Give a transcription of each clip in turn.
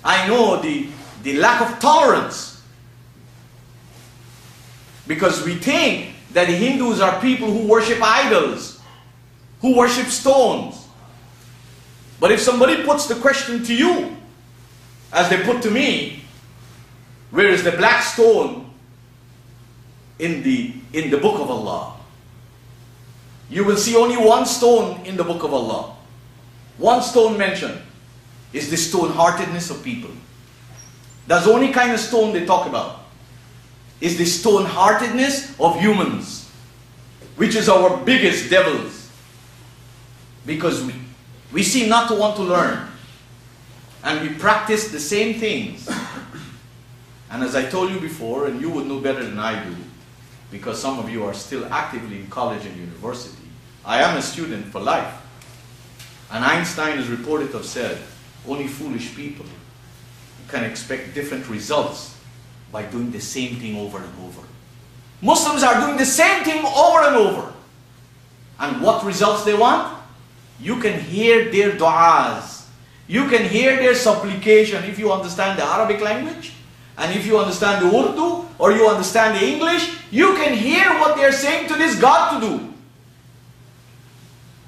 I know the lack of tolerance. Because we think that the Hindus are people who worship idols, who worship stones. But if somebody puts the question to you, as they put to me, where is the black stone in the book of Allah? You will see only one stone in the book of Allah. One stone mentioned is the stone-heartedness of people. That's the only kind of stone they talk about. Is the stone-heartedness of humans, which is our biggest devils. Because we seem not to want to learn. And we practice the same things. And as I told you before, and you would know better than I do, because some of you are still actively in college and university, I am a student for life. And Einstein is reported to have said, only foolish people can expect different results by doing the same thing over and over. Muslims are doing the same thing over and over. And what results they want? You can hear their du'as. You can hear their supplication if you understand the Arabic language. And if you understand the Urdu or you understand the English, you can hear what they are saying to this God to do.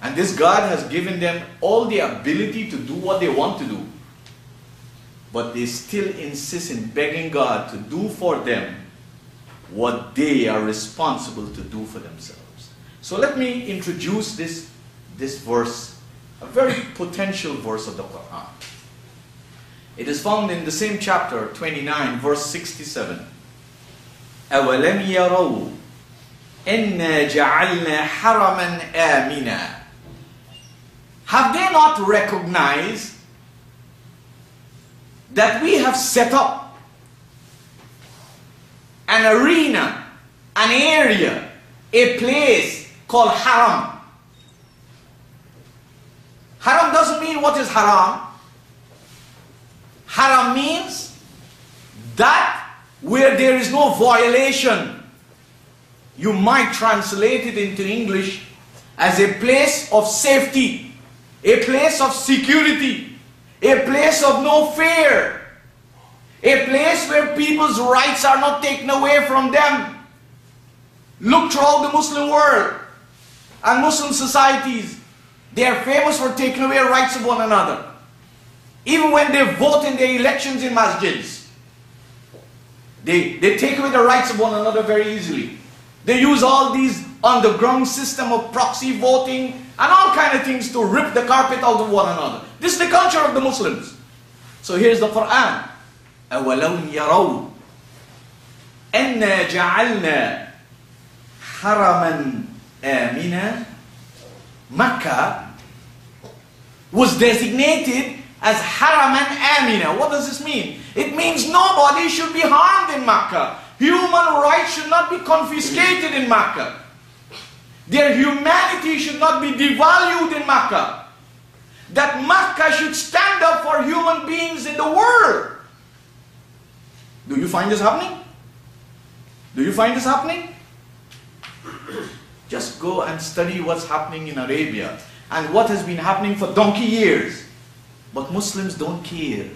And this God has given them all the ability to do what they want to do. But they still insist in begging God to do for them what they are responsible to do for themselves. So let me introduce this verse, a very potential verse of the Qur'an. It is found in the same chapter, 29, verse 67. أَوَلَمْ يَرَوْا إِنَّا جَعَلْنَا حَرَمًا آمِنًا. Have they not recognized that we have set up an arena, an area, a place called haram? Haram doesn't mean what is haram. Haram means that where there is no violation. You might translate it into English as a place of safety, a place of security, a place of no fear, a place where people's rights are not taken away from them. Look throughout the Muslim world and Muslim societies. They are famous for taking away rights of one another. Even when they vote in their elections in masjids, they take away the rights of one another very easily. They use all these underground system of proxy voting and all kind of things to rip the carpet out of one another. This is the culture of the Muslims. So here's the Qur'an. أَوَلَوْ يَرَوْا أَنَّا جَعَلْنَا حَرَمًا آمِنًا. Makkah was designated as Haraman Amina. What does this mean? It means nobody should be harmed in Makkah. Human rights should not be confiscated in Makkah. Their humanity should not be devalued in Makkah. That Makkah should stand up for human beings in the world. Do you find this happening? Do you find this happening? Just go and study what's happening in Arabia and what has been happening for donkey years. But Muslims don't care.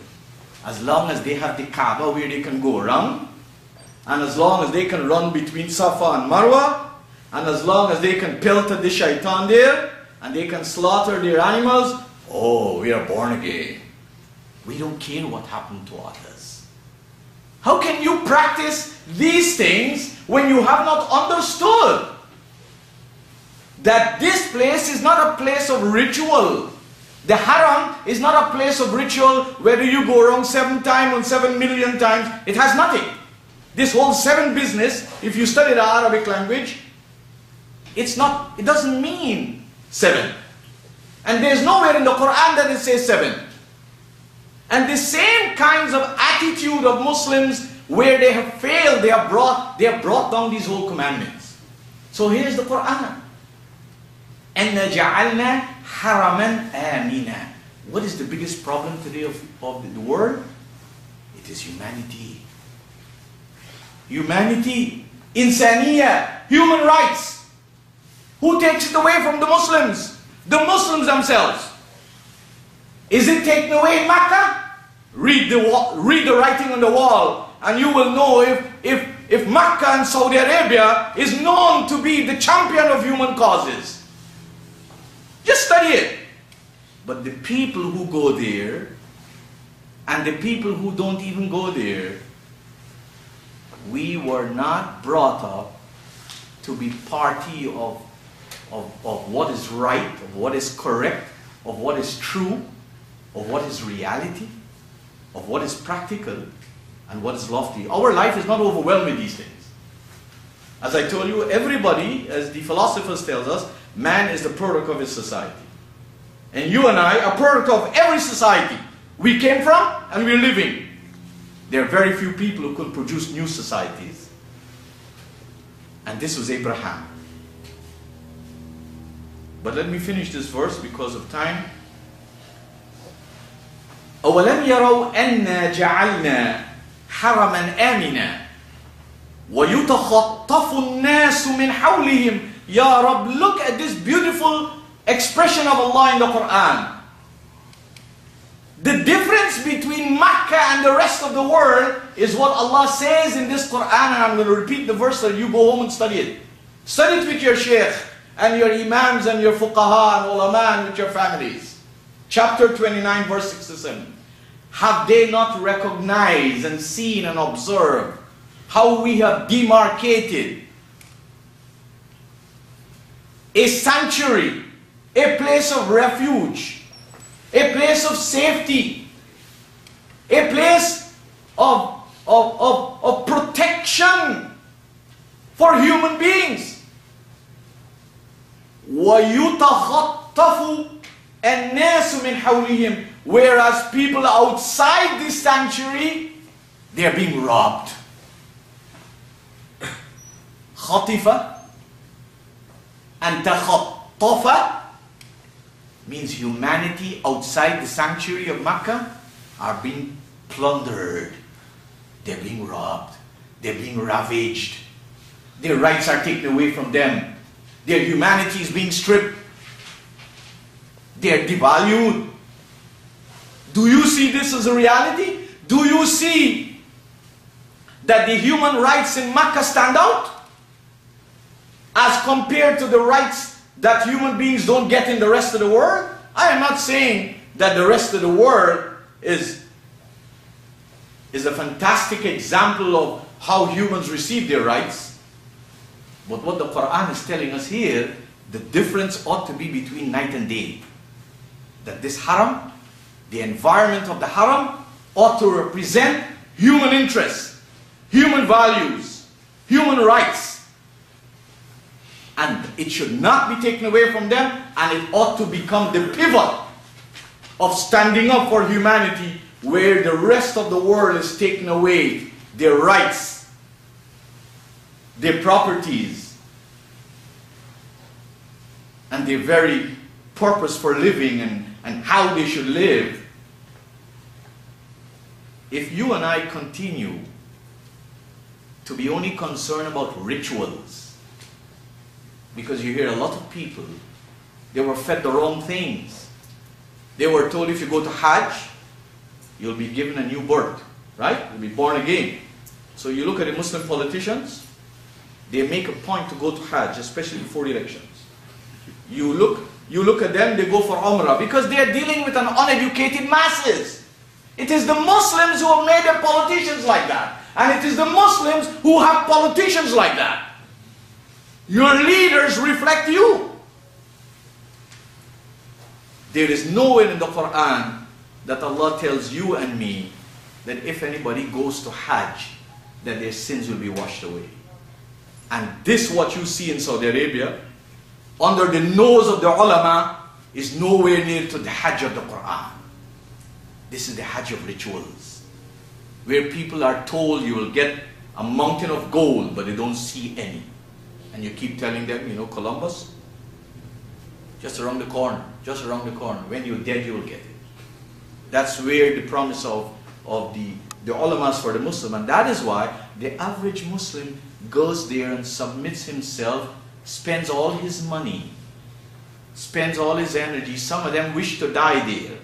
As long as they have the Kaaba where they can go around, and as long as they can run between Safa and Marwa, and as long as they can pelt at the shaitan there, and they can slaughter their animals, oh, we are born again. We don't care what happened to others. How can you practice these things when you have not understood that this place is not a place of ritual? The haram is not a place of ritual, whether you go around 7 times or 7 million times. It has nothing. This whole 7 business, if you study the Arabic language, it doesn't mean 7. And there's nowhere in the Qur'an that it says 7. And the same kinds of attitude of Muslims, where they have failed, they have brought down these whole commandments. So here's the Qur'an. أَنَّا جَعَلْنَا حَرَمًا آمِنًا. What is the biggest problem today of the world? It is humanity. Humanity. Insaniya. Human rights. Who takes it away from the Muslims? The Muslims themselves. Is it taken away in Makkah? Read the writing on the wall, and you will know if Mecca and Saudi Arabia is known to be the champion of human causes. Just study it. But the people who go there, and the people who don't even go there, we were not brought up to be party of what is right, of what is correct, of what is true, of what is reality, of what is practical, and what is lofty. Our life is not overwhelmed with these things. As I told you, everybody, as the philosophers tell us, man is the product of his society. And you and I are product of every society we came from and we're living. There are very few people who could produce new societies. And this was Abraham. But let me finish this verse because of time. أَوَلَمْ يَرَوْا أَنَّا جَعَلْنَا حَرَمًا آمِنًا وَيُتَخَطَّفُ النَّاسُ مِنْ حَوْلِهِمْ. Ya Rab, look at this beautiful expression of Allah in the Qur'an. The difference between Mecca and the rest of the world is what Allah says in this Qur'an, and I'm going to repeat the verse so you go home and study it. Study it with your sheikh and your imams and your fuqaha and ulama and with your families. Chapter 29 verse 67. Have they not recognized and seen and observed how we have demarcated a sanctuary, a place of refuge, a place of safety, a place of protection for human beings. وَيُتَخَطَّفُ النَّاسُ مِنْ حَوْلِهِمْ. Whereas people outside this sanctuary, they are being robbed. خَطِفَ and تَخَطَّفَ means humanity outside the sanctuary of Mecca are being plundered. They're being robbed. They're being ravaged. Their rights are taken away from them. Their humanity is being stripped. They're devalued. Do you see this as a reality? Do you see that the human rights in Mecca stand out as compared to the rights that human beings don't get in the rest of the world? I am not saying that the rest of the world is a fantastic example of how humans receive their rights. But what the Qur'an is telling us here, the difference ought to be between night and day. That this haram, the environment of the haram, ought to represent human interests, human values, human rights. And it should not be taken away from them, and it ought to become the pivot of standing up for humanity, where the rest of the world is taking away their rights, their properties, and their very purpose for living and how they should live. If you and I continue to be only concerned about rituals, because you hear a lot of people, they were fed the wrong things. They were told if you go to Hajj, you'll be given a new birth, right? You'll be born again. So you look at the Muslim politicians, they make a point to go to Hajj, especially before elections. You look at them, they go for Umrah, because they are dealing with an uneducated masses. It is the Muslims who have made their politicians like that. And it is the Muslims who have politicians like that. Your leaders reflect you. There is nowhere in the Qur'an that Allah tells you and me that if anybody goes to Hajj, that their sins will be washed away. And this, what you see in Saudi Arabia, under the nose of the ulama, is nowhere near to the Hajj of the Qur'an. This is the Hajj of rituals, where people are told you will get a mountain of gold, but they don't see any. And you keep telling them, you know, Columbus, just around the corner, just around the corner. When you're dead, you will get it. That's where the promise of the ulamas for the Muslim. And that is why the average Muslim goes there and submits himself, spends all his money, spends all his energy. Some of them wish to die there.